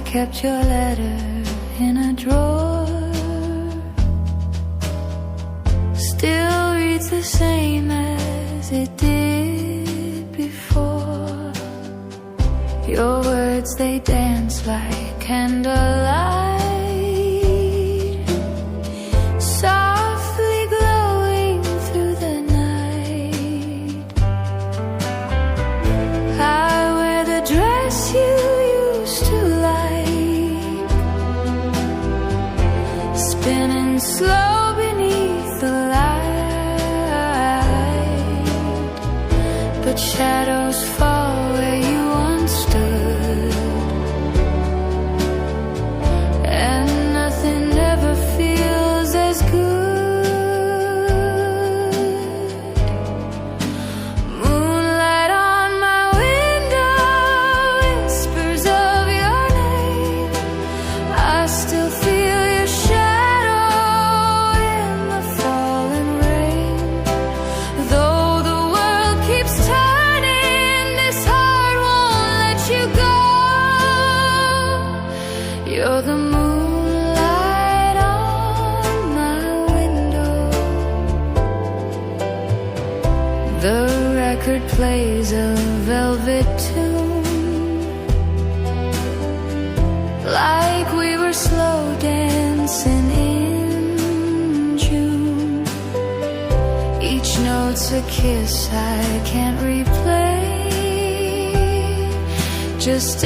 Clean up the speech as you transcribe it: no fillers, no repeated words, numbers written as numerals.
kept your letter in a drawer. Still reads the same as it did before. Your words, they dance like candlelight, softly glowing through the night. I wear the dress you used to like, spinning slow beneath the light, but shadows fall where you once stood, and nothing ever feels as good. Moonlight on my window whispers of your name. I still feel your shadow in the falling rain. Though the world keeps turning, this heart won't let you go. You're the moonlight on my window. The record plays a velvet tune, like we were slow dancing in June. Each note's a kiss I can't replay, just